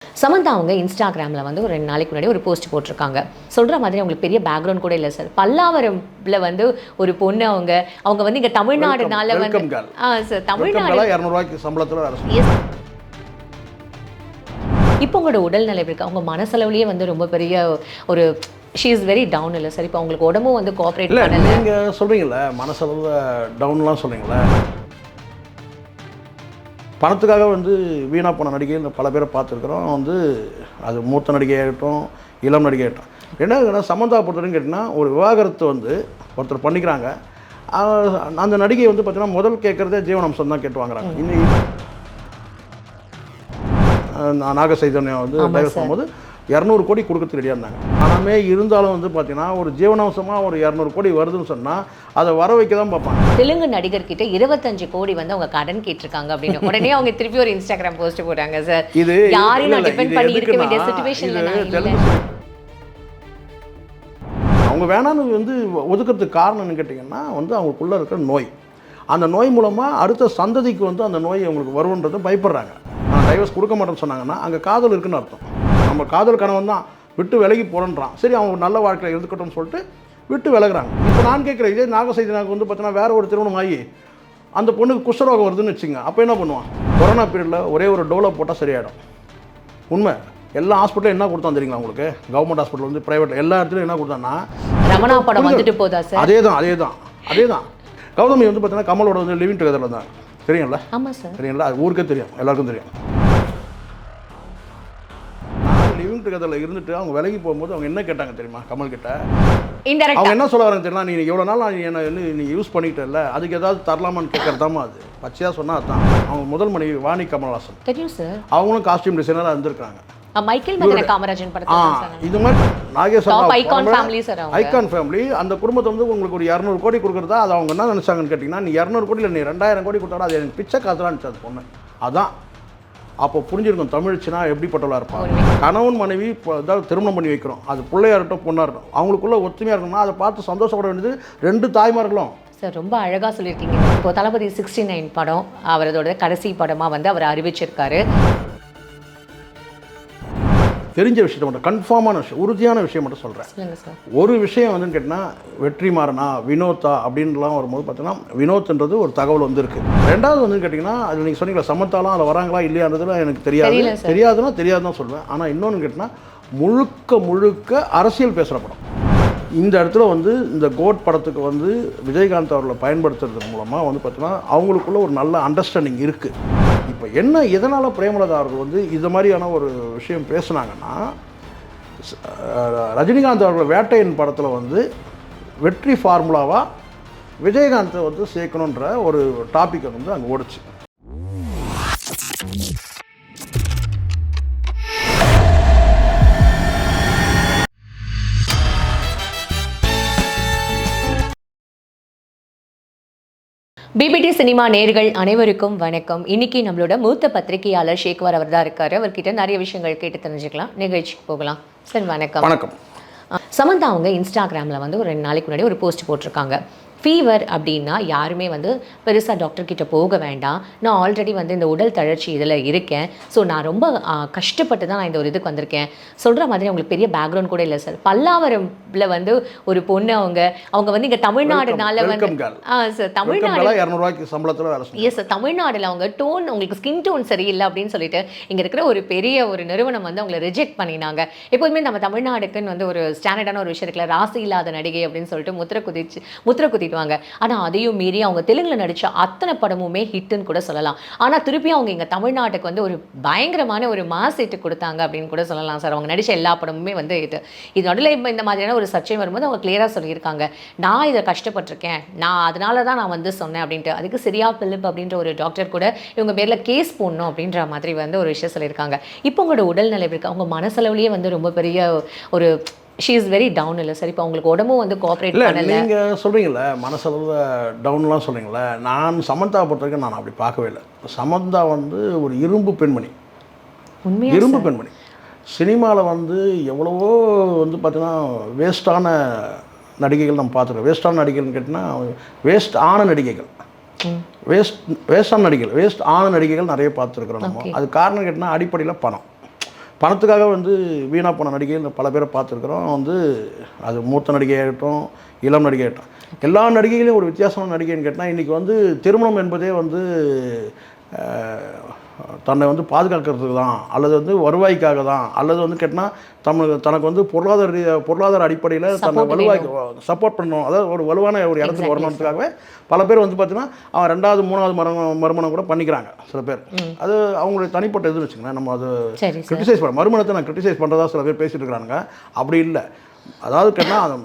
சமந்தா அவங்க இன்ஸ்டாகிராமில் வந்து ஒரு 2 நாளைக்கு முன்னாடி ஒரு போஸ்ட் போட்டிருக்காங்க. சொல்கிற மாதிரி அவங்களுக்கு பெரிய பேக்ரவுண்ட் கூட இல்லை சார். பல்லாவரம்ல வந்து ஒரு பொண்ணு அவங்க வந்து இங்கே தமிழ்நாடுனால வந்து சார் தமிழ்நாடு 200 ரூபாய்க்கு சம்பளத்தில் வேலை. இப்போ உங்களோட உடல்நிலை இருக்கு, அவங்க மனசளவுலேயே வந்து ரொம்ப பெரிய ஒரு ஷீ இஸ் வெரி டவுன் இல்லை சார். இப்போ அவங்களுக்கு உடம்பும் வந்து கோஆப்ரேட் பண்ணல. நீங்கள் சொல்கிறீங்களே மனசளவில் டவுன்லாம் சொல்கிறீங்களே, பணத்துக்காக வந்து வீணாக போன நடிகை பல பேரை பார்த்துருக்குறோம். வந்து அது மூத்த நடிகையாகட்டும் இளம் நடிகையாகட்டும். என்ன சமந்தா பொறுத்தவரைக்கும் கேட்டிங்கன்னா, ஒரு விவாகரத்து வந்து ஒருத்தர் பண்ணிக்கிறாங்க. அந்த நடிகை வந்து பார்த்தீங்கன்னா முதல் கேட்குறதே ஜீவனாம்சம் தான் கேட்டு வாங்குறாங்க. இன்னைக்கு நாக சைதன்யம் வந்து டைவர்ஸ் பண்ணும்போது 200 கோடி கொடுக்கறதுக்கு ரெடியாக இருந்தாங்க. ஆனாமே இருந்தாலும் வந்து பார்த்தீங்கன்னா ஒரு ஜீவனாம்சமாக ஒரு 200 கோடி வருதுன்னு சொன்னால் அதை வர வைக்க தான் பார்ப்பாங்க. தெலுங்கு நடிகர்கிட்ட 25 கோடி வந்து அவங்க கடன் கேட்டிருக்காங்க அப்படின்னு உடனே அவங்க திருப்பி ஒரு இன்ஸ்டாகிராம் போஸ்ட் போட்டாங்க சார். இது யாரையும் டிபெண்ட் பண்ணி இருக்க வேண்டிய சிச்சுவேஷன்ல அவங்க வேணான்னு வந்து ஒதுக்கிறதுக்கு காரணம்னு கேட்டிங்கன்னா வந்து அவங்களுக்குள்ளே இருக்கிற நோய், அந்த நோய் மூலமாக அடுத்த சந்ததிக்கு வந்து அந்த நோய் அவங்களுக்கு வருன்றதை பயப்படுறாங்க. நான் டைவர்ஸ் கொடுக்க மாட்டேன்னு சொன்னாங்கன்னா அங்கே காதல் இருக்குன்னு அர்த்தம். நம்ம காதல் கணவன் தான் விட்டு விலகி போகிறன்றான். சரி, அவங்க நல்ல வாழ்க்கையில் இருந்துக்கட்டும்னு சொல்லிட்டு விட்டு விலகுறாங்க. இப்போ நான் கேட்குறேன், இதே நாகசைதனாக்கு வந்து பார்த்தீங்கன்னா வேறு ஒரு திருமணம் ஆகி அந்த பொண்ணுக்கு குஷ்டரோகம் வருதுன்னு வச்சுங்க, அப்போ என்ன பண்ணுவான்? கொரோனா பீரியடில் ஒரே ஒரு டோலோ போட்டால் சரியாயிடும். உண்மை. எல்லா ஹாஸ்பிட்டலும் என்ன கொடுத்தா தெரியுங்களா உங்களுக்கு? கவர்மெண்ட் ஹாஸ்பிட்டல் வந்து பிரைவேட் எல்லா இடத்துலையும் என்ன கொடுத்தான்னா ரமணா படம் வந்துட்டு போதா சார்? அதே தான் கௌதமி வந்து பார்த்தீங்கன்னா கமலோட வந்து லிவிங் டுகெதரில் தான் தெரியும்ல? ஆமாம் சார், தெரியுங்களா? அது ஊருக்கே தெரியும், எல்லாருக்கும் தெரியும். லிவிங் டுகெதரில் இருந்துட்டு அவங்க விலகி போகும்போது அவங்க என்ன கேட்டாங்க தெரியுமா? கமல் கிட்ட அவங்க என்ன சொல்ல வராங்க தெரியுமா? நீ எவ்வளோ நாள் என்ன நீ யூஸ் பண்ணிக்கிட்டல, அதுக்கு ஏதாவது தரலாமான்னு கேட்கறதாமா? அது பச்சையாக சொன்னால் அதுதான். அவங்க முதல் மனைவி வாணி கமல்ஹாசன் தெரியும் சார். அவங்களும் காஸ்டியூம் டிசைனராக இருந்திருக்காங்க. மைக்கேல் மதன காமராஜன் படத்துல இது மாதிரி நாகேஸ்வரன் ஐகான் ஃபேமிலி அந்த குடும்பத்தை வந்து உங்களுக்கு ஒரு 200 கோடி கொடுக்குறதா அது அவங்க என்ன நினச்சாங்கன்னு கேட்டிங்கன்னா, நீ 200 கோடியில் நீ 2000 கோடி கொடுத்தா அது எனக்கு பிச்சை காசுலாம் இருந்துச்சு அது பொண்ணு. அதான் அப்போ புரிஞ்சிருக்கும் தமிழ்ச்சினா எப்படிப்பட்டவளாக இருப்பாங்க. கணவன் மனைவி ஏதாவது திருமணம் பண்ணி வைக்கிறோம், அது பிள்ளையாக இருக்கட்டும் பொண்ணாக இருக்கட்டும், அவங்களுக்குள்ள ஒத்துமையாக இருக்கணும்னா அதை பார்த்து சந்தோஷப்பட வேண்டியது 2 தாய்மார்களும். சார் ரொம்ப அழகாக சொல்லியிருக்கீங்க. இப்போ தளபதி 69 படம் அவரதோட கடைசி படமாக வந்து அவர் அறிவிச்சிருக்காரு. தெரிஞ்ச விஷயத்தை மட்டும் கன்ஃபார்மான விஷயம், உறுதியான விஷயம் மட்டும் சொல்கிறேன். ஒரு விஷயம் வந்து கேட்டிங்கன்னா, வெற்றிமாறனா வினோத்தா அப்படின்லாம் வரும்போது பார்த்தீங்கன்னா வினோத்ன்றது ஒரு தகவல் வந்துருக்கு. ரெண்டாவது வந்து கேட்டிங்கன்னா, அது நீங்கள் சொன்னீங்களா சமத்தாலாம் அதில் வராங்களா இல்லையான்றதுலாம் எனக்கு தெரியாதுன்னா சொல்லுவேன். ஆனால் இன்னொன்று கேட்டிங்கன்னா, முழுக்க அரசியல் பேசுகிற படம். இந்த இடத்துல வந்து இந்த கோட் படத்துக்கு வந்து விஜயகாந்த் அவர்களை பயன்படுத்துறது மூலமாக வந்து பார்த்தீங்கன்னா அவங்களுக்குள்ள ஒரு நல்ல அண்டர்ஸ்டாண்டிங் இருக்குது. இப்போ என்ன எதனால் பிரேமலதா அவர்கள் வந்து இந்த மாதிரியான ஒரு விஷயம் பேசுனாங்கன்னா, ரஜினிகாந்த் அவர்கள் வேட்டையன் படத்தில் வந்து வெற்றி ஃபார்முலாவாக விஜயகாந்தை வந்து சேர்க்கணுன்ற ஒரு டாப்பிக்கை வந்து அங்கே ஓடிச்சு. பிபிடி சினிமா நேயர்கள் அனைவருக்கும் வணக்கம். இன்னைக்கு நம்மளோட மூத்த பத்திரிகையாளர் ஷேக்வார் அவர் தான் இருக்காரு. அவர்கிட்ட நிறைய விஷயங்கள் கேட்டு தெரிஞ்சுக்கலாம். நிகழ்ச்சிக்கு போகலாம். சார் வணக்கம். வணக்கம். சமந்தா அவங்க இன்ஸ்டாகிராமில் வந்து ஒரு 2 நாளைக்கு முன்னாடி ஒரு போஸ்ட் போட்டிருக்காங்க. ஃபீவர் அப்படின்னா யாருமே வந்து பெருசாக டாக்டர்கிட்ட போக வேண்டாம், நான் ஆல்ரெடி வந்து இந்த உடல் தளர்ச்சி இதில் இருக்கேன், ஸோ நான் ரொம்ப கஷ்டப்பட்டு தான் நான் இந்த ஒரு இதுக்கு வந்திருக்கேன். சொல்கிற மாதிரி அவங்களுக்கு பெரிய பேக்ரவுண்ட் கூட இல்லை சார். பல்லாவரம்ல வந்து ஒரு பொண்ணு அவங்க வந்து இங்கே தமிழ்நாடுனால வந்து சார் தமிழ்நாடு 200 ரூபாய்க்கு சம்பளத்தில் வேலை. எஸ் சார், தமிழ்நாட்டில் அவங்க டோன் உங்களுக்கு ஸ்கின் டோன் சரியில்லை அப்படின்னு சொல்லிட்டு இங்கே இருக்கிற ஒரு பெரிய ஒரு நிறுவனம் வந்து அவங்களை ரிஜெக்ட் பண்ணினாங்க. எப்போதுமே நம்ம தமிழ்நாடுக்குன்னு வந்து ஒரு ஸ்டாண்டர்டான ஒரு விஷயம் இருக்குல்ல, ராசி இல்லாத நடிகை அப்படின்னு சொல்லிட்டு முத்திர குதிட்டு வாங்க. ஆனா அதையும் மீறி அவங்க தெலுங்குல நடிச்ச அத்தனை படமுமே ஹிட்னு கூட சொல்லலாம். ஆனா திருப்பி அவங்க இங்க தமிழ்நாட்டுக்கு வந்து ஒரு பயங்கரமான ஒரு மாஸ் ஹிட் கொடுத்தாங்க அப்படின்னு கூட சொல்லலாம் சார். அவங்க நடிச்ச எல்லா படமுமே வந்து இது நடுவில் இந்த மாதிரியான ஒரு சர்ச்சை வரும்போது அவங்க கிளியரா சொல்லியிருக்காங்க, நான் இதை கஷ்டப்பட்டிருக்கேன், நான் அதனால தான் நான் வந்து சொன்னேன் அப்படின்ட்டு. அதுக்கு சரியா பிலிப் அப்படின்ற ஒரு டாக்டர் கூட இவங்க பேர்ல கேஸ் போடணும் அப்படின்ற மாதிரி வந்து ஒரு விஷயம் சொல்லியிருக்காங்க. இப்போ உங்களோட உடல்நிலை இருக்கு, அவங்க மனசளவுலேயே வந்து ரொம்ப பெரிய ஒரு ஷீ இஸ் வெரி டவுன் இல்லை சார். இப்போ அவங்களுக்கு உடம்பும் வந்து கோஆப்ரேட் பண்ணல. நீங்கள் சொல்கிறீங்களே மனசளவில் டவுன்லாம் சொல்கிறீங்களே, நான் சமந்தா பொறுத்த வரைக்கும் நான் அப்படி பார்க்கவே இல்லை. சமந்தா வந்து ஒரு இரும்பு பெண்மணி, இரும்பு பெண்மணி. சினிமாவில் வந்து எவ்வளவோ வந்து பார்த்தீங்கன்னா வேஸ்டான நடிகைகள் நம்ம பார்த்துருக்கோம். வேஸ்டான நடிகைகள்னு கேட்டிங்கன்னா வேஸ்ட் ஆன நடிகைகள், வேஸ்ட் ஆன நடிகைகள் நிறைய பார்த்துருக்குறோம் நம்ம. அது காரணம் கேட்டிங்கன்னா அடிப்படையில் பணம். பணத்துக்காக வந்து வீணாக போன நடிகைகள் பல பேரை பார்த்துருக்குறோம். வந்து அது மூத்த நடிகையாகட்டும், இளம் நடிகையாகட்டும், எல்லா நடிகைகளையும் ஒரு வித்தியாசமான நடிகைன்னு கேட்டால் இன்றைக்கி வந்து திருமணம் என்பதே வந்து தன்னை வந்து பாதுகாக்கிறதுக்கு தான், அல்லது வந்து வருவாய்க்காக தான், அல்லது வந்து கேட்டால் தனக்கு வந்து பொருளாதார அடிப்படையில் தன்னை வலுவாய்க்கு சப்போர்ட் பண்ணணும், அதாவது ஒரு வலுவான ஒரு இடத்துக்கு வரணுன்றதுக்காகவே பல பேர் வந்து பார்த்தீங்கன்னா அவன் 2வது 3வது மறுமணம் கூட பண்ணிக்கிறாங்க சில பேர். அது அவங்களுடைய தனிப்பட்ட இதுன்னு வச்சுக்கோங்களேன். நம்ம அது கிரிட்டிசைஸ் பண்ண மறுமணத்தை நான் கிரிட்டிசைஸ் பண்ணுறதா சில பேர் பேசிட்டு இருக்கிறாங்க. அப்படி இல்லை. அதாவது கேட்டால்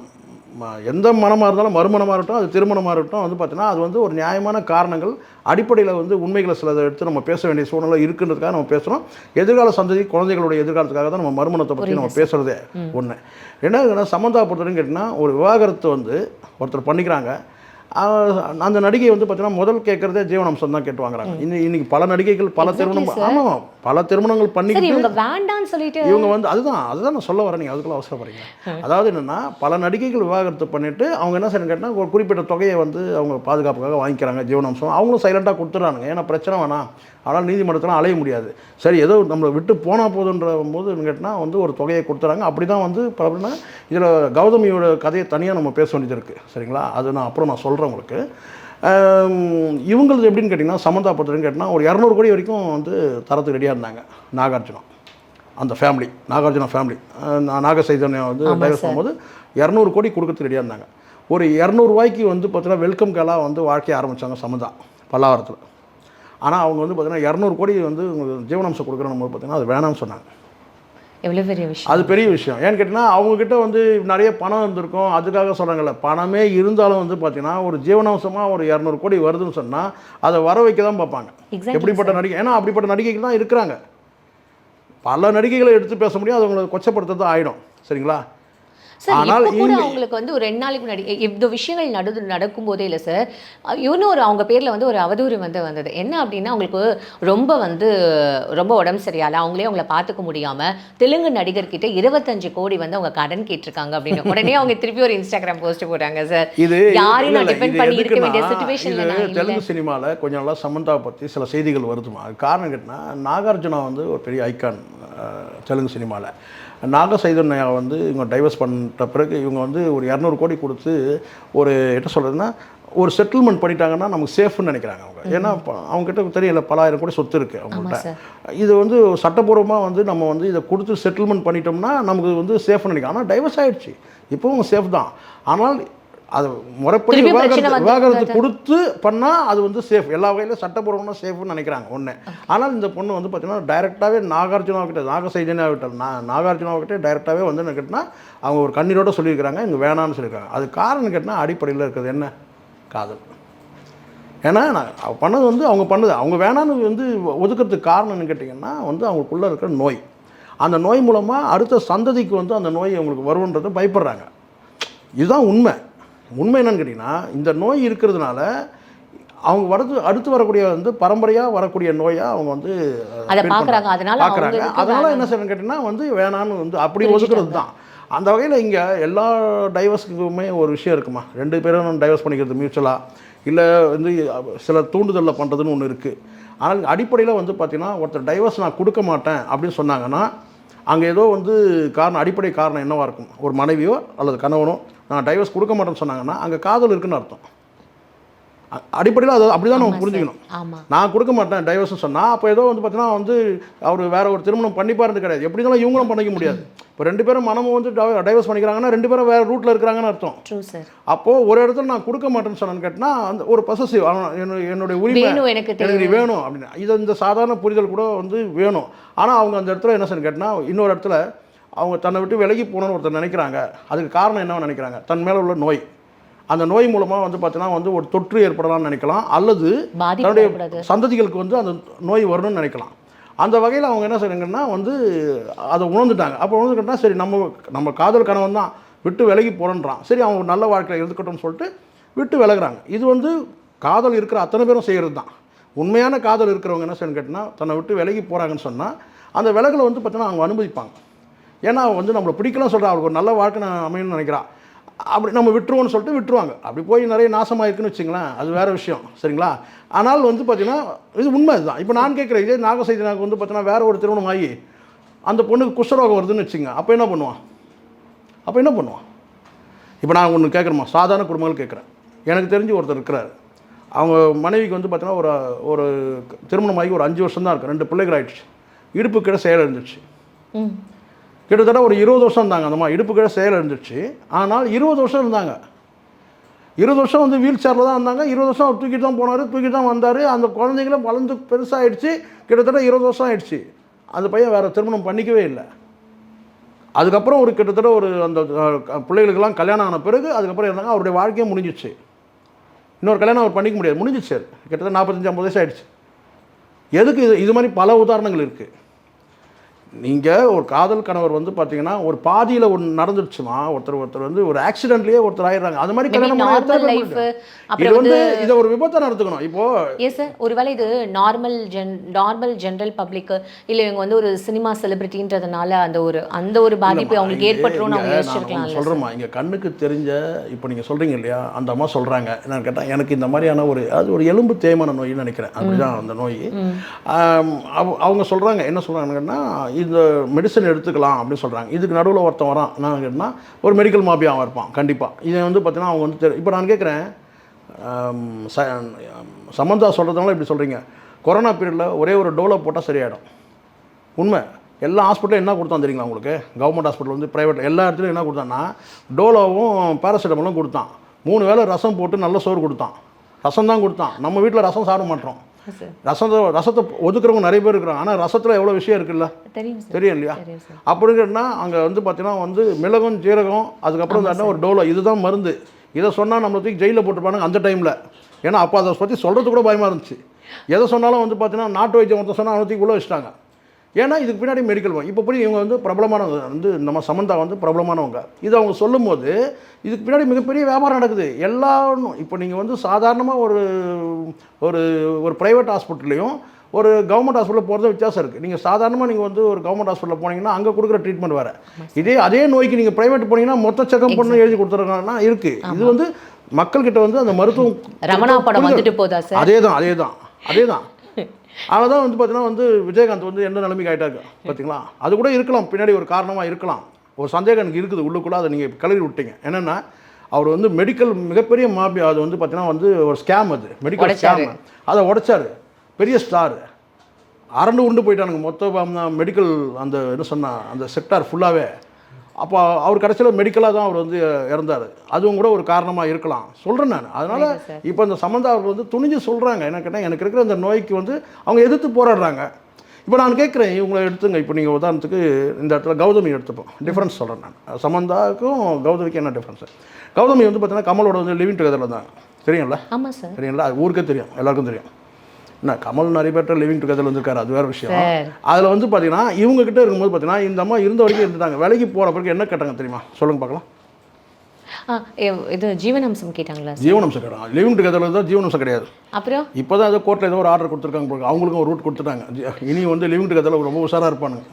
எந்த மனமாக இருந்தாலும் மறுமணமாக இருக்கட்டும், அது திருமணமாக இருக்கட்டும், வந்து பார்த்தீங்கன்னா அது வந்து ஒரு நியாயமான காரணங்கள் அடிப்படையில் வந்து உண்மைகளை சிலதை எடுத்து நம்ம பேச வேண்டிய சூழ்நிலை இருக்குன்றதுக்காக நம்ம பேசுகிறோம். எதிர்கால சந்ததி குழந்தைகளுடைய எதிர்காலத்துக்காக தான் நம்ம மறுமணத்தை பற்றி நம்ம பேசுகிறதே ஒன்று. ரெண்டாவது சமந்தா பொறுத்தவரைக்கும் கேட்டிங்கன்னா, ஒரு விவாகரத்து வந்து ஒருத்தர் பண்ணிக்கிறாங்க. அந்த நடிகை வந்து பார்த்தீங்கன்னா முதல் கேட்குறதே ஜீவனாம்சம் தான் கேட்டு வாங்குறாங்க. இன்னைக்கு பல நடிகைகள் பல திருமணம், ஆமாம், பல திருமணங்கள் பண்ணிக்கிட்டு வேண்டான்னு சொல்லிட்டு இவங்க வந்து அதுதான் நான் சொல்ல வரேன். நீங்கள் அதுக்குள்ள அவசரப்படுறீங்க. அதாவது என்னென்னா, பல நடிகைகள் விவாகரத்து பண்ணிவிட்டு அவங்க என்ன செய்யணும் கேட்டால் ஒரு குறிப்பிட்ட தொகையை வந்து அவங்க பாதுகாப்புக்காக வாங்கிக்கிறாங்க ஜீவனாம்சம். அவங்களும் சைலண்ட்டாக கொடுத்துட்றாங்க. ஏன்னா பிரச்சனை வேணாம், ஆனால் நீதிமன்றத்தில் அலைய முடியாது. சரி, ஏதோ நம்மளை விட்டு போனால் போதுன்ற போது கேட்டால் வந்து ஒரு தொகையை கொடுத்துறாங்க. அப்படி தான் வந்து அப்படின்னா இதில் கௌதமியோட கதையை தனியாக நம்ம பேச வேண்டியது இருக்குது. சரிங்களா? அது நான் அப்புறம் நான் சொல்கிறேன் உங்களுக்கு. இவங்களது எப்படின்னு கேட்டிங்கன்னா, சமந்தா பொறுத்தவரைக்கும் கேட்டிங்கன்னா ஒரு 200 கோடி வரைக்கும் வந்து தரத்துக்கு ரெடியாக இருந்தாங்க நாகார்ஜுனா. அந்த ஃபேமிலி, நாகார்ஜுனா ஃபேமிலி, நாக சைதன்யா வந்து டைவர்ஸ் பண்ணும்போது 200 கோடி கொடுக்கறதுக்கு ரெடியாக இருந்தாங்க. ஒரு 200 ரூபாய்க்கு வந்து பார்த்தீங்கன்னா வெல்கம் கேலாக வந்து வாழ்க்கையை ஆரம்பித்தாங்க சமந்தா பல்லாவரத்தில். ஆனால் அவங்க வந்து பார்த்தீங்கன்னா 200 கோடி வந்து ஜீவனாம்சம் கொடுக்குறோம் போது பார்த்தீங்கன்னா அது வேணாம்னு சொன்னாங்க. எவ்வளோ பெரிய விஷயம். அது பெரிய விஷயம். ஏன்னு கேட்டிங்கன்னா அவங்கக்கிட்ட வந்து நிறைய பணம் இருந்திருக்கும். அதுக்காக சொல்கிறாங்கல்ல, பணமே இருந்தாலும் வந்து பார்த்தீங்கன்னா ஒரு ஜீவனாம்சமாக ஒரு 200 கோடி வருதுன்னு சொன்னால் அதை வர வைக்க தான் பார்ப்பாங்க. எப்படிப்பட்ட நடிகை, ஏன்னா அப்படிப்பட்ட நடிகைகள் தான் இருக்கிறாங்க. பல நடிகைகளை எடுத்து பேச முடியும், அது அவங்களை கொச்சப்படுத்துறது ஆகிடும். சரிங்களா? ஆனால் கூட அவங்களுக்கு வந்து ஒரு 2 நாளைக்கு முன்னாடி இந்த விஷயங்கள் நடக்கும்போதே இல்லை சார், இன்னொரு அவங்க பேரில் வந்து ஒரு அவதூறு வந்தது. என்ன அப்படின்னா, அவங்களுக்கு ரொம்ப உடம்பு சரியால அவங்கள பார்த்துக்க முடியாமல் தெலுங்கு நடிகர்கிட்ட 25 கோடி வந்து அவங்க கடன் கேட்டிருக்காங்க அப்படின்னு உடனே அவங்க திருப்பி ஒரு இன்ஸ்டாகிராம் போஸ்ட் போட்டாங்க சார். இது யாரையும் நான் டிபெண்ட் பண்ணி இருக்க வேண்டிய சிச்சுவேஷன்ல தெலுங்கு சினிமாவில் கொஞ்சம் நல்லா சமந்தா பற்றி சில செய்திகள் வருதுமா. அது காரணம் கேட்டினா, நாகார்ஜுனா வந்து ஒரு பெரிய ஐக்கான் தெலுங்கு சினிமாவில். நாக சைதன்யா வந்து இவங்க டைவர்ஸ் பண்ணிட்ட பிறகு இவங்க வந்து ஒரு 200 கோடி கொடுத்து ஒரு என்ன சொல்கிறதுன்னா ஒரு செட்டில்மெண்ட் பண்ணிட்டாங்கன்னா நமக்கு சேஃப்னு நினைக்கிறாங்க அவங்க. ஏன்னா அவங்ககிட்ட தெரியல பல ஆயிரம் கோடி சொத்து இருக்குது அவங்கள்ட்ட. இது வந்து சட்டப்பூர்வமாக வந்து நம்ம வந்து இதை கொடுத்து செட்டில்மெண்ட் பண்ணிட்டோம்னா நமக்கு வந்து சேஃப்னு நினைக்கிறோம். ஆனால் டைவர்ஸ் ஆகிடுச்சு, இப்போவும் அவங்க சேஃப் தான். ஆனால் அது முறைப்படி விவாகரத்து கொடுத்து பண்ணால் அது வந்து சேஃப், எல்லா வகையிலும் சட்டப்பூர்வமாக சேஃப்னு நினைக்கிறாங்க ஒன்று. ஆனால் இந்த பொண்ணு வந்து பார்த்தீங்கன்னா டைரெக்டாகவே நாகார்ஜுனாவிட்ட, நாக சைதன்யாவிட்ட, நாகார்ஜுனாவிட்ட டைரெக்டாகவே வந்து என்ன கேட்டால் அவங்க ஒரு கண்ணீரோட சொல்லியிருக்கிறாங்க, இங்கே வேணான்னு சொல்லியிருக்காங்க. அது காரணம் கேட்டால் அடிப்படையில் இருக்கிறது என்ன? காதல். ஏன்னா நான் பண்ணது வந்து அவங்க பண்ணது அவங்க வேணான்னு வந்து ஒதுக்கிறதுக்கு காரணம்னு கேட்டிங்கன்னா வந்து அவங்களுக்குள்ளே இருக்கிற நோய். அந்த நோய் மூலமாக அடுத்த சந்ததிக்கு வந்து அந்த நோய் அவங்களுக்கு வரும்ன்றதை பயப்படுறாங்க. இதுதான் உண்மை. என்னன்னு கேட்டிங்கன்னா, இந்த நோய் இருக்கிறதுனால அவங்க அடுத்து வரக்கூடிய வந்து பரம்பரையாக வரக்கூடிய நோயாக அவங்க வந்து பார்க்குறாங்க. அதனால் என்ன செய்யணும்னு கேட்டிங்கன்னா வந்து வேணான்னு வந்து அப்படி ஒதுக்குறது தான். அந்த வகையில் இங்கே எல்லா டைவர்ஸுக்குமே ஒரு விஷயம் இருக்குமா, 2 பேரும் டைவர்ஸ் பண்ணிக்கிறது மியூச்சுவலாக, இல்லை வந்து சில தூண்டுதலில் பண்ணுறதுன்னு ஒன்று இருக்குது. ஆனால் அடிப்படையில் வந்து பார்த்திங்கன்னா ஒருத்தர் டைவர்ஸ் நான் கொடுக்க மாட்டேன் அப்படின்னு சொன்னாங்கன்னா அங்கே ஏதோ வந்து அடிப்படை காரணம் என்னவாக இருக்கும்? ஒரு மனைவியோ அல்லது கணவனோ நான் டைவர்ஸ் கொடுக்க மாட்டேன்னு சொன்னாங்கன்னா அங்கே காதல் இருக்குன்னு அர்த்தம். அடிப்படையில் அது அப்படி தான் நம்ம புரிஞ்சுக்கணும். நான் கொடுக்க மாட்டேன் டைவர்ஸ்னு சொன்னால் அப்போ ஏதோ வந்து பார்த்தீங்கன்னா வந்து அவர் வேற ஒரு திருமணம் பண்ணிப்பாருன்னு கிடையாது. எப்படி இருந்தாலும் இவங்களும் பண்ணிக்க முடியாது. இப்போ 2 பேரும் மனமும் வந்து டைவர்ஸ் பண்ணிக்கிறாங்கன்னா 2 பேரும் வேறு ரூட்டில் இருக்கிறாங்கன்னு அர்த்தம். அப்போது ஒரு இடத்துல நான் கொடுக்க மாட்டேன்னு சொன்னேன்னு கேட்டால் அந்த ஒரு பொசசிவ், என்னுடைய உரிமை எனக்கு வேணும் அப்படின்னா இந்த சாதாரண புரிதல் கூட வந்து வேணும். ஆனால் அவங்க அந்த இடத்துல என்ன செய்யணும் கேட்டால் இன்னொரு இடத்துல அவங்க தன்னை விட்டு விலகி போகணுன்னு ஒருத்தர் நினைக்கிறாங்க. அதுக்கு காரணம் என்னன்னு நினைக்கிறாங்க? தன் மேலே உள்ள நோய். அந்த நோய் மூலமாக வந்து பார்த்தீங்கன்னா வந்து ஒரு தொற்று ஏற்படலாம்னு நினைக்கலாம், அல்லது தன்னுடைய சந்ததிகளுக்கு வந்து அந்த நோய் வரணும்னு நினைக்கலாம். அந்த வகையில் அவங்க என்ன செய்றாங்கன்னா வந்து அதை உணர்ந்துட்டாங்க. அப்போ உணர்ந்துக்கிட்டால் சரி நம்ம காதல் கணவன் தான் விட்டு விலகி போகிறோன்றான், சரி அவங்க நல்ல வாழ்க்கையில் இருந்துக்கட்டும்னு சொல்லிட்டு விட்டு விலகுறாங்க. இது வந்து காதல் இருக்கிற அத்தனை பேரும் செய்கிறது தான். உண்மையான காதல் இருக்கிறவங்க என்ன செய்யணும்னு கேட்டால் தன்னை விட்டு விலகி போகிறாங்கன்னு சொன்னால் அந்த விலகலை வந்து பார்த்தீங்கன்னா அவங்க அனுமதிப்பாங்க. ஏன்னா வந்து நம்மளை பிடிக்கலாம் சொல்கிறா, அவருக்கு ஒரு நல்ல வாழ்க்கை நான் அமையணும்னு நினைக்கிறான், அப்படி நம்ம விட்டுருவோன்னு சொல்லிட்டு விட்டுருவாங்க. அப்படி போய் நிறைய நாசமாக இருக்குன்னு வச்சுங்களேன், அது வேறு விஷயம். சரிங்களா? ஆனால் வந்து பார்த்தீங்கன்னா இது உண்மை இதுதான். இப்போ நான் கேட்குறேன், இதே நாக சைதன்யாவுக்கு வந்து பார்த்தீங்கன்னா வேறு ஒரு திருமணம் ஆகி அந்த பொண்ணுக்கு குஷ்டரோகம் வருதுன்னு வச்சுங்க, அப்போ என்ன பண்ணுவான்? இப்போ நான் ஒன்று கேட்குறேம்மா, சாதாரண குடும்பங்கள் கேட்குறேன். எனக்கு தெரிஞ்சு ஒருத்தர் இருக்கிறார், அவங்க மனைவிக்கு வந்து பார்த்தீங்கன்னா ஒரு திருமணமாகி ஒரு 5 வருஷம் தான் இருக்குது, 2 பிள்ளைகள் ஆகிடுச்சு, இடுப்பு கீழே செயல் இருந்துச்சு. கிட்டத்தட்ட ஒரு 20 வருஷம் இருந்தாங்க அந்த மாதிரி, இடுப்பு கீழே செயல் இருந்துச்சு. ஆனால் 20 வருஷம் இருந்தாங்க. 20 வருஷம் வந்து வீல் சேரில் தான் இருந்தாங்க. 20 வருஷம் அவர் தூக்கிட்டு தான் போனார், தூக்கிட்டு தான் வந்தார். அந்த குழந்தைங்களும் வளர்ந்து பெருசாகிடுச்சு. கிட்டத்தட்ட 20 வருஷம் ஆகிடுச்சு. அந்த பையன் வேறு திருமணம் பண்ணிக்கவே இல்லை. அதுக்கப்புறம் ஒரு கிட்டத்தட்ட ஒரு அந்த பிள்ளைகளுக்கெல்லாம் கல்யாணம் ஆன பிறகு அதுக்கப்புறம் இருந்தாங்க. அவருடைய வாழ்க்கையே முடிஞ்சிச்சு. இன்னொரு கல்யாணம் அவர் பண்ணிக்க முடியாது, முடிஞ்சிச்சு. கிட்டத்தட்ட 45-50 வயசு ஆகிடுச்சு. எதுக்கு இது மாதிரி பல உதாரணங்கள் இருக்குது. நீங்கள் ஒரு காதல் கணவர் வந்து பார்த்தீங்கன்னா ஒரு பாதியில் ஒன்று நடந்துடுச்சுமா, ஒருத்தர் வந்து ஒரு ஆக்சிடென்ட்லேயே ஒருத்தர் ஆயிடுறாங்க. அது மாதிரி கல்யாணம் இது வந்து இதை ஒரு விபத்தை நடத்துக்கணும். இப்போ எஸ் சார், ஒருவேளை இது நார்மல் ஜென்ரல் பப்ளிக்கு இல்லை இவங்க வந்து ஒரு சினிமா செலிபிரிட்டின்றதுனால அந்த ஒரு பாதிப்பு அவங்களுக்கு ஏற்பட்டுரும் அவங்க யோசிச்சிருக்கலாம். சொல்கிறோமா, இங்கே கண்ணுக்கு தெரிஞ்ச இப்போ நீங்கள் சொல்கிறீங்க இல்லையா, அந்த அம்மா சொல்கிறாங்க என்னன்னு கேட்டால், எனக்கு இந்த மாதிரியான ஒரு எலும்பு தேய்மான நோயின்னு நினைக்கிறேன், அப்படிதான் அந்த நோய். அவங்க சொல்கிறாங்க, என்ன சொல்கிறாங்கன்னா இந்த மெடிசன் எடுத்துக்கலாம் அப்படின்னு சொல்கிறாங்க. இதுக்கு நடுவில் ஒருத்தன் வரான், நான் கேட்டேன்னா ஒரு மெடிக்கல் மாபியாவும் இருப்பான் கண்டிப்பாக. இதை வந்து பார்த்தீங்கன்னா அவங்க வந்து இப்போ நான் கேட்குறேன், சமந்தா சொல்கிறதுனால இப்படி சொல்கிறீங்க, கொரோனா பீரியடில் ஒரே ஒரு டோலோ போட்டால் சரியாயிடும். உண்மை. எல்லா ஹாஸ்பிட்டலும் என்ன கொடுத்தான் தெரியுங்களா உங்களுக்கு? கவர்மெண்ட் ஹாஸ்பிட்டல் வந்து ப்ரைவேட்டில் எல்லா இடத்துலையும் என்ன கொடுத்தான்னா டோலோவும் பேராசிட்டமாலும் கொடுத்தான். 3 வேளை ரசம் போட்டு நல்ல சோறு கொடுத்தான். ரசம் தான் கொடுத்தான். நம்ம வீட்டில் ரசம் சாப்பிட மாட்டோம். ரசத்தை ஒதுக்குறவங்க நிறைய பேர் இருக்கிறாங்க. ஆனால் ரசத்தில் எவ்வளோ விஷயம் இருக்குல்ல, தெரியும் இல்லையா? அப்படின்னா அங்கே வந்து பார்த்தீங்கன்னா வந்து மிளகும் ஜீரகம், அதுக்கப்புறம் ஒரு டோலோ, இதுதான் மருந்து. இதை சொன்னால் நம்மளை தூக்கி ஜெயிலில் போட்டுருப்பாங்க அந்த டைமில். ஏன்னா அப்போ அதை பற்றி சொல்கிறது கூட பயமாக இருந்துச்சு. எதை சொன்னாலும் வந்து பார்த்தீங்கன்னா நாட்டு வைத்தியம் ஒருத்தர் சொன்னால் அவனை தூக்கி உள்ள வச்சுட்டாங்க. ஏன்னா இதுக்கு பின்னாடி மெடிக்கல் இப்போ போய் இவங்க வந்து பிரபலமானவங்க, வந்து நம்ம சமந்தா வந்து பிரபலமானவங்க. இது அவங்க சொல்லும்போது இதுக்கு பின்னாடி மிகப்பெரிய வியாபாரம் நடக்குது எல்லாரும். இப்போ நீங்கள் வந்து சாதாரணமாக ஒரு ப்ரைவேட் ஹாஸ்பிட்டல்லையும் ஒரு கவர்மெண்ட் ஹாஸ்பிட்டலில் போகிறது வித்தியாசம் இருக்குது. நீங்கள் சாதாரணமாக நீங்கள் வந்து ஒரு கவர்மெண்ட் ஹாஸ்பிட்டலில் போனீங்கன்னா அங்கே கொடுக்குற ட்ரீட்மெண்ட் வேறு. அதே நோய்க்கு நீங்கள் ப்ரைவேட் போனீங்கன்னா மொத்த செக்அப் பண்ணி எழுதி கொடுத்துருக்காங்கன்னா இருக்குது. இது வந்து மக்கள்கிட்ட வந்து அந்த மருத்துவம் ரமணா படம் வந்துட்டு போதா சார்? அதே தான் அதனால தான் வந்து பார்த்தீங்கன்னா வந்து விஜயகாந்த் வந்து எந்த நிலைமைக்கு ஆகிட்டாங்க பார்த்தீங்களா? அது கூட இருக்கலாம், பின்னாடி ஒரு காரணமாக இருக்கலாம். ஒரு சந்தேகம் எனக்கு இருக்குது உள்ளுக்குள்ளே, அதை நீங்கள் கிளறி விட்டீங்க. என்னென்னா அவர் வந்து மெடிக்கல் மிகப்பெரிய மாபியா, அது வந்து பார்த்தீங்கன்னா வந்து ஒரு ஸ்கேம், அது மெடிக்கல் ஸ்கேம். அதை உடைச்சார். பெரிய ஸ்டார் அரண்டு உண்டு போயிட்டானுங்க மொத்தம் மெடிக்கல் அந்த என்ன சொன்னால் அந்த செக்டார் ஃபுல்லாகவே. அப்போ அவர் கடைசியில் மெடிக்கலாக தான் அவர் வந்து இறந்தார். அதுவும் கூட ஒரு காரணமாக இருக்கலாம் சொல்கிறேன் நான். அதனால் இப்போ இந்த சமந்தா அவர்கள் வந்து துணிஞ்சு சொல்கிறாங்க. என்ன கேட்டால் எனக்கு இருக்கிற இந்த நோய்க்கு வந்து அவங்க எதிர்த்து போராடுறாங்க. இப்போ நான் கேட்குறேன், இவங்களை எடுத்துங்க. இப்போ நீங்கள் உதாரணத்துக்கு இந்த இடத்துல கௌதமி எடுத்துப்போம். டிஃப்ரென்ஸ் சொல்கிறேன் நான். சமந்தாவுக்கும் கௌதமிக்கும் என்ன டிஃப்ரென்ஸு? கௌதமி வந்து பார்த்தீங்கன்னா கமலோட வந்து லிவிங் டுகெதரில் தான், தெரியும்ல? ஆமாம் சார், தெரியும்ல? அது ஊருக்கே தெரியும், எல்லாருக்கும் தெரியும். என்ன கமல் நிறைய பேர்ட்ட லிவிங் டுகெதர் வந்திருக்காரு, அது வேறு விஷயம். அதில் வந்து பார்த்தீங்கன்னா இவங்க கிட்ட இருக்கும்போது பார்த்தீங்கன்னா இந்த அம்மா இருந்த வரைக்கும் இருந்துட்டாங்க. வேலைக்கு போகிற பிறகு என்ன கேட்டாங்க தெரியுமா? சொல்லுங்க பார்க்கலாம். இது ஜீவனாம்சம் கேட்டாங்களா? ஜீவனாம்சம் கேட்டாங்க. லிவிங் டுகெதரில் தான் ஜீவனாம்சம் கிடையாது. அப்புறம் இப்போ தான் ஏதோ கோர்ட்டில் ஏதோ ஒரு ஆர்டர் கொடுத்துருக்காங்க போது அவங்களுக்கும் ஒரு ரூட் கொடுத்துட்டாங்க. இனி வந்து லிவிங் டுகெதரில் ரொம்ப உஷாராக இருப்பானுங்க.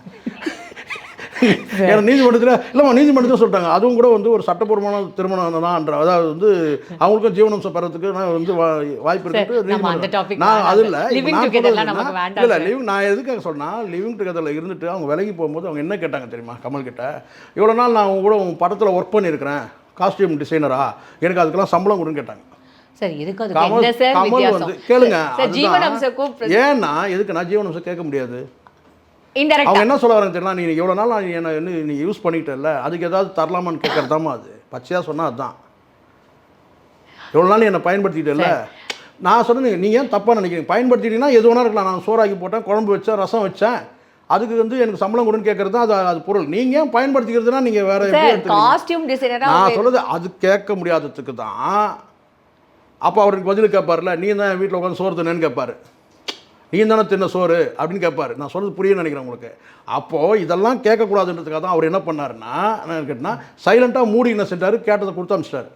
ஏன்னா நீதிமன்றத்தில் சொல்லிட்டாங்க. அதுவும் கூட வந்து ஒரு சட்டப்பூர்வமான திருமணம் தான்ன்ற, அதாவது வந்து அவங்களுக்கும் ஜீவனாம்சம் பெறத்துக்கு வந்து வாய்ப்பு இருக்குது. நான் அது இல்லை நான் எதுக்காக சொன்னால், லிவிங் டுகெதரில் இருந்துட்டு அவங்க விலகி போகும்போது அவங்க என்ன கேட்டாங்க தெரியுமா? கமல்கிட்ட, இவ்வளோ நாள் நான் அவங்க கூட உங்கள் படத்தில் ஒர்க் பண்ணியிருக்கிறேன், காஸ்டியூம் டிசைனரா, எனக்கு அதுக்கெல்லாம் சம்பளம் கொடுன்னு கேட்டாங்க. கமல் வந்து கேளுங்க, ஏன்னா எதுக்குன்னா ஜீவனாம்சம் கேட்க முடியாது. அவங்க என்ன சொல்ல வராங்க தெரியல, நீ எவ்வளோ நாள் நீ யூஸ் பண்ணிக்கிட்டல, அதுக்கு ஏதாவது தரலாமான்னு கேட்கறதாமா? அது பச்சையாக சொன்னால் அதுதான். எவ்வளோ நாள் என்னை பயன்படுத்திக்கிட்டல, நான் சொன்னேன். நீங்கள் ஏன் தப்பாக நினைக்கிறீங்க? பயன்படுத்திட்டீங்கன்னா எது வேணா இருக்கலாம். நான் சோறாக்கி போட்டேன், குழம்பு வச்சேன், ரசம் வச்சேன், அதுக்கு வந்து எனக்கு சம்பளம் கொடுன்னு கேட்கறது தான் அது பொருள். நீங்கள் ஏன் பயன்படுத்திக்கிறதுனா நீங்கள் வேறு காஸ்டியூம் டிசைனரா நான் சொல்கிறது அது கேட்க முடியாததுக்கு தான். அப்போ அவருக்கு பதில் கேட்பார்ல, நீ தான் வீட்டில் உட்காந்து சோறு தின்னு கேட்பாரு, நீ தானே தின்ன சோறு அப்படின்னு கேட்பாரு. நான் சொல்கிறது புரியுன்னு நினைக்கிறேன் உங்களுக்கு. அப்போது இதெல்லாம் கேட்கக்கூடாதுன்றதுக்காக தான் அவர் என்ன பண்ணாருன்னா, என்ன கேட்டால் சைலண்ட்டாக மூடி என்ன செஞ்சார், கேட்டதை கொடுத்து அனுப்பிச்சிட்டாரு.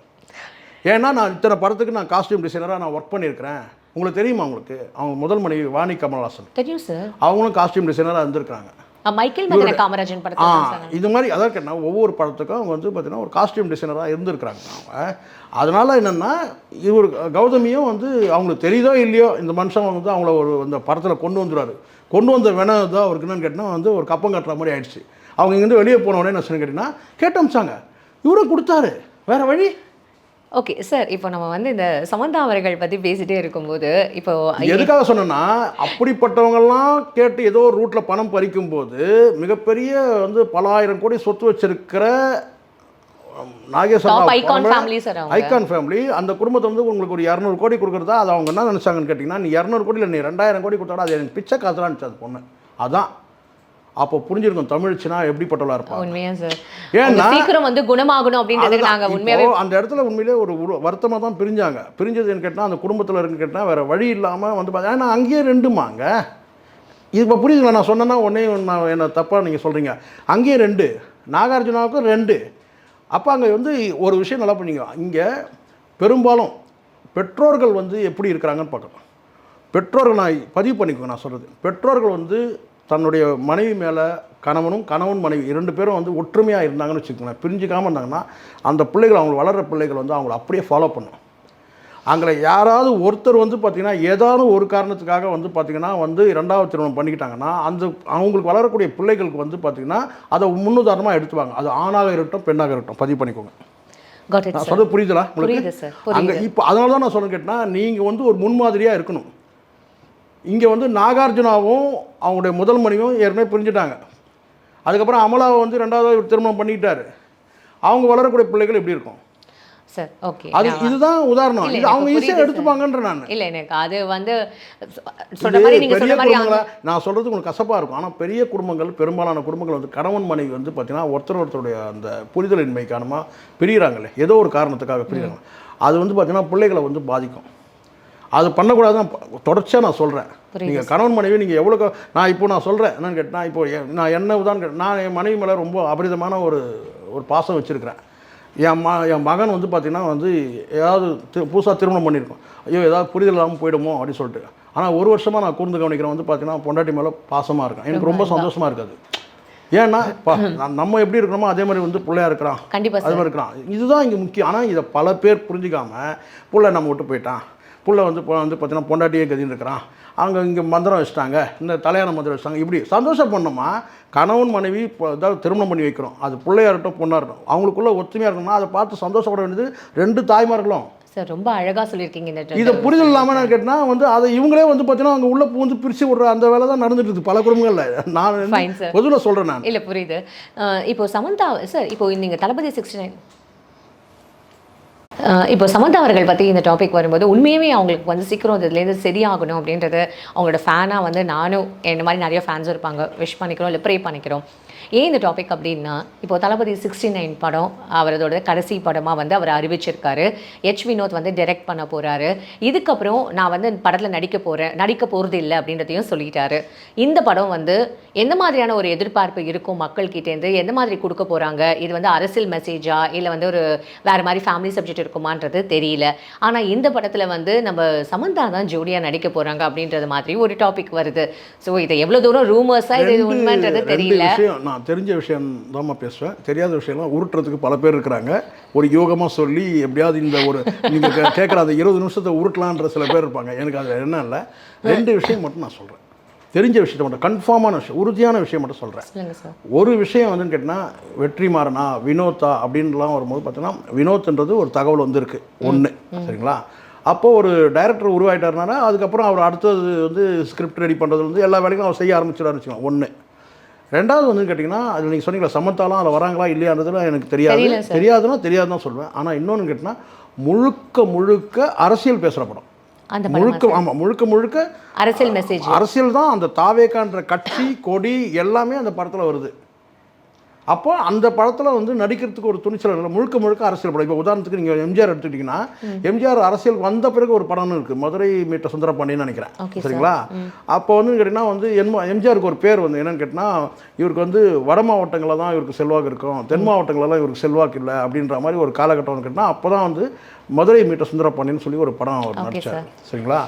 ஏன்னா நான் இத்தனை படத்துக்கு நான் காஸ்டியூம் டிசைனராக நான் ஒர்க் பண்ணியிருக்கிறேன். உங்களுக்கு தெரியுமா? உங்களுக்கு அவங்க முதல் மனைவி வாணி கமல்ஹாசன் தெரியும் சார், அவங்களும் காஸ்டியூம் டிசைனராக இருந்திருக்காங்க. மைக்கேல் மதன காமராஜன் படத்துல இது மாதிரி அதான் கேட்டால் ஒவ்வொரு படத்துக்கும் அவங்க வந்து பார்த்தீங்கன்னா ஒரு காஸ்டியூம் டிசைனராக இருந்திருக்கிறாங்க அவங்க. அதனால் என்னென்னா இவர் கௌதமியும் வந்து அவங்களுக்கு தெரியுதோ இல்லையோ இந்த மனுஷன் வந்து அவங்கள ஒரு இந்த படத்தில் கொண்டு வந்துடுவார். கொண்டு வந்த வேணாம் தான் அவருக்கு என்னன்னு கேட்டால் வந்து ஒரு கப்பம் கட்டுற மாதிரி ஆயிடுச்சு. அவங்க இங்கேருந்து வெளியே போன உடனே என்ன சொன்னு கேட்டிங்கன்னா கேட்டு அமிச்சாங்க, இவரும் கொடுத்தாரு, வேறு வழி. ஓகே சார், இப்போ நம்ம வந்து இந்த சமந்தா அவர்கள் பற்றி பேசிகிட்டே இருக்கும்போது இப்போ எதுக்காக சொன்னேன்னா, அப்படிப்பட்டவங்கெல்லாம் கேட்டு ஏதோ ஒரு ரூட்டில் பணம் பறிக்கும்போது மிகப்பெரிய வந்து பல ஆயிரம் கோடி சொத்து வச்சிருக்கிற ஐகான் ஃபேமிலி, அந்த குடும்பத்தை வந்து உங்களுக்கு ஒரு 200 கோடி கொடுக்குறதா, அது அவங்க என்ன நினச்சாங்கன்னு கேட்டிங்கன்னா, நீ 200 கோடி இல்லை நீ 2000 கோடி கொடுத்தாடா அது எனக்கு பிச்சை காசுலாம் இருந்துச்சு அந்த பொண்ணு. அதான் அப்போ புரிஞ்சிருக்கும் தமிழ்ச்சினா எப்படிப்பட்டவளா இருப்பாங்க. உண்மையா சார், ஏன்னா சீக்கிரம் வந்து குணமாகணும் அப்படின்றதுக்கு நாங்கள் உண்மையாகவே அந்த இடத்துல உண்மையிலே ஒரு வருத்தமாக தான் பிரிஞ்சாங்க. பிரிஞ்சதுன்னு கேட்டால் அந்த குடும்பத்தில் இருக்குன்னு கேட்டால் வேறு வழி இல்லாமல் வந்து பார்த்தா, ஏன்னா அங்கேயே 2மாங்க. இது இப்போ புரியுதுங்களா? நான் சொன்னேன்னா உடனே நான் என்ன தப்பாக நீங்கள் சொல்கிறீங்க. அங்கேயே 2, நாகார்ஜுனாவுக்கும் 2. அப்போ அங்கே வந்து ஒரு விஷயம் நல்லா பண்ணிங்க. இங்கே பெரும்பாலும் பெற்றோர்கள் வந்து எப்படி இருக்கிறாங்கன்னு பார்க்கணும். பெற்றோர்கள் நான் பதிவு பண்ணிக்கோங்க, நான் சொல்கிறது பெற்றோர்கள் வந்து தன்னுடைய மனைவி மேலே கணவன் மனைவி 2 பேரும் வந்து ஒற்றுமையாக இருந்தாங்கன்னு வச்சுக்கோங்களேன், பிரிஞ்சுக்காமல் இருந்தாங்கன்னா அந்த பிள்ளைகள், அவங்க வளர்கிற பிள்ளைகள் வந்து அவங்கள அப்படியே ஃபாலோ பண்ணும். அங்கே யாராவது ஒருத்தர் வந்து பார்த்திங்கன்னா ஏதாவது ஒரு காரணத்துக்காக வந்து பார்த்திங்கன்னா வந்து 2வது திருமணம் பண்ணிக்கிட்டாங்கன்னா அந்த அவங்களுக்கு வளரக்கூடிய பிள்ளைகளுக்கு வந்து பார்த்திங்கன்னா அதை முன்னுதாரணமாக எடுத்துவாங்க. அது ஆணாக இருக்கட்டும் பெண்ணாக இருக்கட்டும், பதிவு பண்ணிக்கோங்க. நான் சொல்கிறது புரியுதுங்களா உங்களுக்கு? அங்கே இப்போ அதனால தான் நான் சொல்கிறேன் கேட்டால், நீங்கள் வந்து ஒரு முன்மாதிரியாக இருக்கணும். இங்கே வந்து நாகார்ஜுனாவும் அவங்களுடைய முதல் மனைவியும் ஏற்கனவே பிரிஞ்சுட்டாங்க. அதுக்கப்புறம் அமலாவை வந்து 2வது திருமணம் பண்ணிக்கிட்டாரு. அவங்க வளரக்கூடிய பிள்ளைகள் எப்படி இருக்கும் சார்? ஓகே, அது இதுதான் உதாரணம். இது அவங்க ஈஸியாக எடுத்துப்பாங்கன்ற நான் இல்லை, எனக்கு அது வந்து சொல்ற மாதிரி நீங்கள் சொல்ற மாதிரி நான் சொல்கிறது உங்களுக்கு கசப்பாக இருக்கும். ஆனால் பெரிய குடும்பங்கள், பெரும்பாலான குடும்பங்கள் வந்து கணவன் மனைவி வந்து பார்த்தீங்கன்னா ஒருத்தருடைய அந்த புரிதலின்மை காரணமாக பிரிகிறாங்களே, ஏதோ ஒரு காரணத்துக்காக பிரிகிறாங்க. அது வந்து பார்த்தீங்கன்னா பிள்ளைகளை வந்து பாதிக்கும். அது பண்ணக்கூடாதுதான் தொடர்ச்சியாக நான் சொல்கிறேன். நீங்கள் கணவன் மனைவி நீங்கள் எவ்வளோ நான் சொல்கிறேன் என்னன்னு கேட்டால், இப்போ நான் என்ன உதாரணம், நான் என் மனைவி மேலே ரொம்ப அபரிதமான ஒரு பாசம் வச்சுருக்கிறேன். என் மகன் வந்து பார்த்திங்கன்னா வந்து ஏதாவது புதுசாக திருமணம் பண்ணியிருக்கோம், ஐயோ ஏதாவது புரிதல் இல்லாமல் போயிடுமோ அப்படின்னு சொல்லிட்டு. ஆனால் ஒரு வருஷமாக நான் கூர்ந்து கவனிக்கிறேன் வந்து பார்த்திங்கன்னா பொண்டாட்டி மேலே பாசமாக இருக்கேன். எனக்கு ரொம்ப சந்தோஷமாக இருக்காது. ஏன்னா நம்ம எப்படி இருக்கிறோமோ அதே மாதிரி வந்து பிள்ளையா இருக்கிறான், அது மாதிரி இருக்கிறான். இதுதான் இங்கே முக்கியம். ஆனால் இதை பல பேர் புரிஞ்சிக்காமல் பிள்ளை நம்ம விட்டு போயிட்டான், புள்ள வந்து பார்த்தீங்கன்னா பொண்டாட்டியே கதின்னு இருக்கிறான், அவங்க இங்கே மந்திரம் வச்சுட்டாங்க, இந்த தலையான மந்திரம் வச்சுட்டாங்க, இப்படி சந்தோஷம் பண்ணோமா? கணவன் மனைவி ஏதாவது திருமணம் பண்ணி வைக்கிறோம், அது பிள்ளையாக இருக்கட்டும் பொண்ணாக இருக்கட்டும், அவங்களுக்குள்ள ஒத்துமையாக இருக்கணும்னா அதை பார்த்து சந்தோஷப்பட வேண்டியது 2 தாய்மார்களும். சார் ரொம்ப அழகாக சொல்லியிருக்கீங்க. இந்த இதை புரிதல் இல்லாமல் நான் கேட்டால் வந்து அதை இவங்களே வந்து பார்த்தீங்கன்னா அவங்க உள்ள பூந்து பிரித்து விடுற அந்த வேலை தான் நடந்துட்டு இருக்குது பல குடும்பங்களில். நான் பொதுவாக சொல்கிறேன். நான் இல்லை புரியுது. இப்போ சமந்தா சார், இப்போ நீங்கள் தளபதி 69 இப்போ சமந்தா அவர்கள் பற்றி இந்த டாபிக் வரும்போது உண்மையாகவே அவங்களுக்கு வந்து சீக்கிரம் இதுலேருந்து சரியாகணும் அப்படின்றது அவங்களோட ஃபேனாக வந்து நானும் என்ன மாதிரி நிறைய ஃபேன்ஸும் இருப்பாங்க, விஷ் பண்ணிக்கிறோம் இல்லை ப்ரே பண்ணிக்கிறோம். ஏன் இந்த டாபிக் அப்படின்னா, இப்போ தளபதி 69 படம் அவரோட கடைசி படமாக வந்து அவர் அறிவிச்சிருக்காரு. வினோத் வந்து டைரக்ட் பண்ண போகிறாரு. இதுக்கப்புறம் நான் வந்து படத்தில் நடிக்க போகிறது இல்லை அப்படின்றதையும் சொல்லிட்டாரு. இந்த படம் வந்து எந்த மாதிரியான ஒரு எதிர்பார்ப்பு இருக்கும் மக்கள்கிட்டேருந்து, எந்த மாதிரி கொடுக்க போகிறாங்க, இது வந்து அரசியல் மெசேஜா இல்லை வந்து ஒரு வேறு மாதிரி ஃபேமிலி சப்ஜெக்ட் இருக்குமான்றது தெரியல. ஆனால் இந்த படத்தில் வந்து நம்ம சமந்தா தான் ஜோடியாக நடிக்க போகிறாங்க அப்படின்றது மாதிரி ஒரு டாபிக் வருது. ஸோ இதை எவ்வளோ தூரம் ரூமர்ஸாக இது உண்மைன்றது தெரியல. நான் தெரிஞ்ச விஷயம் தான் பேசுவேன், தெரியாத விஷயம்லாம் உருட்டுறதுக்கு பல பேர் இருக்கிறாங்க. ஒரு யோகமாக சொல்லி எப்படியாவது இந்த ஒரு நீங்கள் கேட்குற அந்த 20 நிமிஷத்தை உருட்டலான்ற சில பேர் இருப்பாங்க. எனக்கு அது என்ன இல்லை, 2 விஷயம் மட்டும் நான் சொல்கிறேன். தெரிஞ்ச விஷயத்தை மட்டும், கன்ஃபார்மான விஷயம், உறுதியான விஷயம் மட்டும் சொல்கிறேன். ஒரு விஷயம் வந்துன்னு கேட்டால், வெற்றிமாறனா வினோத்தா அப்படின்லாம் வரும்போது பார்த்தீங்கன்னா, வினோத்ன்றது ஒரு தகவல் வந்து இருக்குது ஒன்று, சரிங்களா? அப்போது ஒரு டைரக்டர் உருவாயிட்டாருனா அதுக்கப்புறம் அவர் அடுத்தது வந்து ஸ்கிரிப்ட் ரெடி பண்ணுறது வந்து எல்லா வேலைகளும் அவர் செய்ய ஆரம்பிச்சிடாருன்னு வச்சுக்கலாம். ஒன்று. 2வது வந்து கேட்டிங்கன்னா, அதில் நீங்கள் சொன்னீங்களா சமந்தாலாம் அதில் வராங்களா இல்லையான்றதுலாம் எனக்கு தெரியாதுன்னா சொல்லுவேன். ஆனால் இன்னொன்று கேட்டிங்கன்னா, முழுக்க அரசியல் பேசுகிற படம். முழுக்க அரசியல் மெசேஜ், அரசியல் தான். அந்த தாவேகான்ற கட்சி கொடி எல்லாமே அந்த படத்தில் வருது. அப்போ அந்த படத்தில் வந்து நடிக்கிறதுக்கு ஒரு துணிச்சல் இல்லை, முழுக்க அரசியல் படம். இப்போ உதாரணத்துக்கு நீங்கள் எம்ஜிஆர் எடுத்துக்கிட்டிங்கன்னா, எம்ஜிஆர் அரசியல் வந்த பிறகு ஒரு படம்னு இருக்குது, மதுரை மீட்ட சுந்தரபாண்டியன்னு நினைக்கிறேன், சரிங்களா? அப்போ வந்து கேட்டிங்கன்னா வந்து எம்ஜிஆருக்கு ஒரு பேர் வந்து என்னென்னு கேட்டால், இவருக்கு வந்து வட மாவட்டங்களில் தான் இவருக்கு செல்வாக்கு இருக்கும், தென் மாவட்டங்களெல்லாம் இவருக்கு செல்வாக்கு இல்லை அப்படின்ற மாதிரி ஒரு காலகட்டம் கேட்டால், அப்போ தான் வந்து மதுரை மீட்ட சுந்தரபாண்டியன்னு சொல்லி ஒரு படம் அவர் நடித்தார், சரிங்களா?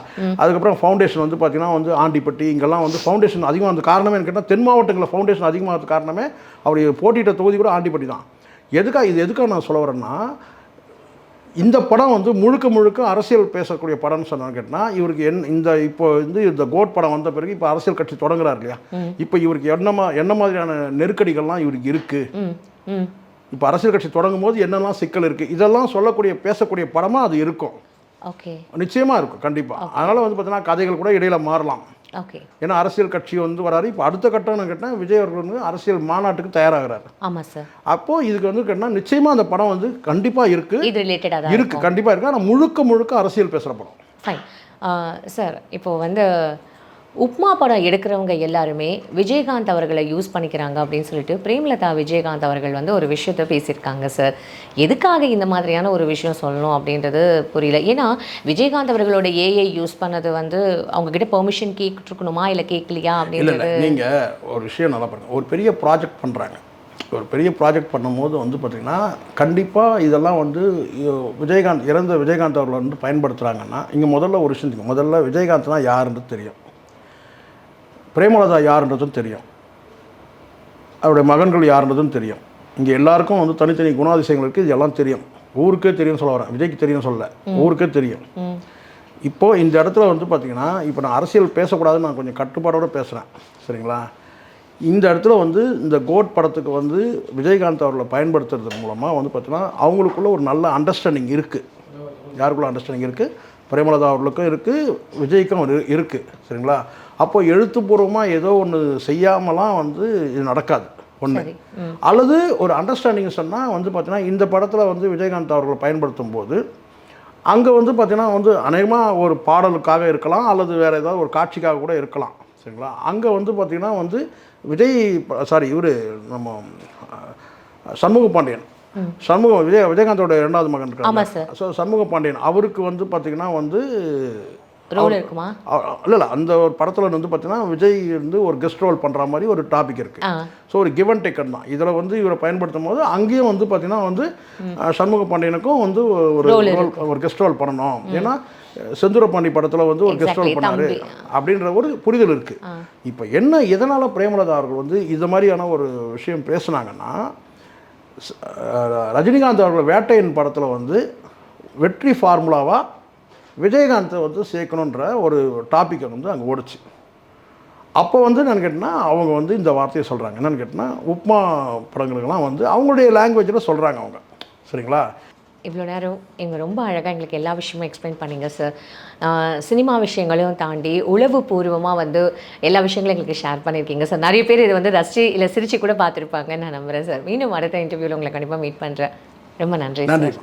அதுக்கப்புறம் ஃபவுண்டேஷன் வந்து பார்த்திங்கன்னா வந்து ஆண்டிப்பட்டி இங்கெல்லாம் வந்து ஃபவுண்டேஷன் அதிகமாக வந்து காரணமே கேட்டால், தென் மாவட்டங்களில் ஃபவுண்டேஷன் அதிகமாக காரணமே அவர் போட்டியிட்ட தொகுதி கூட ஆண்டிப்பட்டி தான். எதுக்காக நான் சொல்ல வரேன்னா, இந்த படம் வந்து முழுக்க முழுக்க அரசியல் பேசக்கூடிய படம்னு சொன்னான்னு கேட்டால் இவருக்கு இப்போ இந்த கோட் படம் வந்த பிறகு இப்போ அரசியல் கட்சி தொடங்குறாரு இல்லையா, இப்போ இவருக்கு என்ன மாதிரியான நெருக்கடிகள்லாம் இவருக்கு இருக்குது, இப்போ அரசியல் கட்சி தொடங்கும் போது என்னெல்லாம் சிக்கல் இருக்குது, இதெல்லாம் சொல்லக்கூடிய பேசக்கூடிய படமாக அது இருக்கும். ஓகே, நிச்சயமாக இருக்கும் கண்டிப்பாக. அதனால் வந்து பார்த்தீங்கன்னா கதைகள் கூட இடையில மாறலாம். ஓகே, ஏன்னா அரசியல் கட்சி வந்து வராரு. இப்போ அடுத்த கட்டம்னு கேட்டால் விஜய் அவர்கள் வந்து அரசியல் மாநாட்டுக்கு தயாராகிறாரு. ஆமாம் சார். அப்போது இதுக்கு வந்து கேட்டால் நிச்சயமாக அந்த படம் வந்து கண்டிப்பாக இருக்குது, இது ரிலேட்டடாக தான் இருக்குது, கண்டிப்பாக இருக்குது. ஆனால் முழுக்க அரசியல் பேசுகிற படம். Fine sir. இப்போது வந்து உப்மா படம் எடுக்கிறவங்க எல்லாருமே விஜயகாந்த் அவர்களை யூஸ் பண்ணிக்கிறாங்க அப்படின்னு சொல்லிட்டு பிரேமலதா விஜயகாந்த் அவர்கள் வந்து ஒரு விஷயத்த பேசியிருக்காங்க சார். எதுக்காக இந்த மாதிரியான ஒரு விஷயம் சொல்லணும் அப்படின்றது புரியல. ஏன்னா விஜயகாந்த் அவர்களோட ஏஐ யூஸ் பண்ணது வந்து அவங்கக்கிட்ட பெர்மிஷன் கேட்டுருக்கணுமா இல்லை கேட்கலையா அப்படின்றது. நீங்கள் ஒரு விஷயம் நல்லா பாருங்கள், ஒரு பெரிய ப்ராஜெக்ட் பண்ணுறாங்க. ஒரு பெரிய ப்ராஜெக்ட் பண்ணும்போது வந்து பார்த்திங்கன்னா கண்டிப்பாக இதெல்லாம் வந்து இறந்த விஜயகாந்த் அவர்களை வந்து பயன்படுத்துகிறாங்கன்னா இங்கே முதல்ல ஒரு விஷயம், முதல்ல விஜயகாந்த்னா யாருன்றது தெரியும், பிரேமலதா யாருன்றதும் தெரியும், அவருடைய மகன்கள் யாருன்றதும் தெரியும். இங்கே எல்லாருக்கும் வந்து தனித்தனி குணாதிசயங்கள் இருக்குது, இதெல்லாம் தெரியும். ஊருக்கே தெரியும் சொல்ல வரேன், விஜய்க்கு தெரியும் சொல்ல, ஊருக்கே தெரியும். இப்போது இந்த இடத்துல வந்து பார்த்திங்கன்னா இப்போ நான் அரசியல் பேசக்கூடாதுன்னு நான் கொஞ்சம் கட்டுப்பாடோடு பேசுகிறேன், சரிங்களா. இந்த இடத்துல வந்து இந்த கோட் படத்துக்கு வந்து விஜயகாந்த் அவர்களை பயன்படுத்துறது மூலமாக வந்து பார்த்திங்கன்னா அவங்களுக்குள்ள ஒரு நல்ல அண்டர்ஸ்டாண்டிங் இருக்குது. யாருக்குள்ள அண்டர்ஸ்டாண்டிங் இருக்குது? பிரேமலதா அவர்களுக்கும் இருக்குது, விஜய்க்கும் இருக்குது, சரிங்களா. அப்போ எழுத்துப்பூர்வமாக ஏதோ ஒன்று செய்யாமலாம் வந்து இது நடக்காது ஒன்று. அல்லது ஒரு அண்டர்ஸ்டாண்டிங் சொன்னால் வந்து பார்த்தீங்கன்னா இந்த படத்தில் வந்து விஜயகாந்த் அவர்களை பயன்படுத்தும் போது அங்கே வந்து பார்த்தீங்கன்னா வந்து அநேகமாக ஒரு பாடலுக்காக இருக்கலாம், அல்லது வேறு ஏதாவது ஒரு காட்சிக்காக கூட இருக்கலாம், சரிங்களா. அங்கே வந்து பார்த்திங்கன்னா வந்து இவர் நம்ம சண்முக பாண்டியன், விஜயகாந்தோட இரண்டாவது மகன் இருக்காங்க. ஸோ சண்முக பாண்டியன் அவருக்கு வந்து பார்த்திங்கன்னா வந்து ரோல் இருக்குமா? இல்லை அந்த ஒரு படத்தில் வந்து பார்த்தீங்கன்னா விஜய் வந்து ஒரு கெஸ்ட் ரோல் பண்ணுற மாதிரி ஒரு டாபிக் இருக்குது. ஸோ ஒரு கிவ் அண்ட் டேக்கன் தான். இதில் வந்து இவரை பயன்படுத்தும் போது அங்கேயும் வந்து பார்த்தீங்கன்னா வந்து சண்முக பாண்டியனுக்கும் வந்து ஒரு கெஸ்ட் ரோல் பண்ணணும். ஏன்னா செந்தூரபாண்டி படத்தில் வந்து ஒரு கெஸ்ட் ரோல் பண்ணாரு அப்படின்ற ஒரு புரிதல் இருக்குது. இப்போ என்ன எதனால் பிரேமலதா அவர்கள் வந்து இது மாதிரியான ஒரு விஷயம் பேசுனாங்கன்னா, ரஜினிகாந்த் அவர்கள் வேட்டையின் படத்தில் வந்து வெற்றி ஃபார்முலாவாக விஜயகாந்தை வந்து சேர்க்கணுன்ற ஒரு டாப்பிக்கை வந்து அங்கே ஓடிச்சு. அப்போ வந்து என்னென்னு கேட்டிங்கன்னா அவங்க வந்து இந்த வார்த்தையை சொல்கிறாங்க. என்னென்னு கேட்டிங்கன்னா உப்மா படங்களுக்கெல்லாம் வந்து அவங்களுடைய லாங்குவேஜில் சொல்கிறாங்க அவங்க, சரிங்களா. இவ்வளோ நேரம் எங்கள் ரொம்ப அழகாக எங்களுக்கு எல்லா விஷயமும் எக்ஸ்பிளைன் பண்ணிங்க சார். சினிமா விஷயங்களையும் தாண்டி உளவு பூர்வமாக வந்து எல்லா விஷயங்களும் எங்களுக்கு ஷேர் பண்ணியிருக்கீங்க சார். நிறைய பேர் இது வந்து ரசித்து இல்லை சிரித்து கூட பார்த்துருப்பாங்கன்னு நான் நம்புகிறேன் சார். மீண்டும் அடுத்த இன்டர்வியூவில் உங்களை கண்டிப்பாக மீட் பண்ணுறேன். ரொம்ப நன்றி சார்.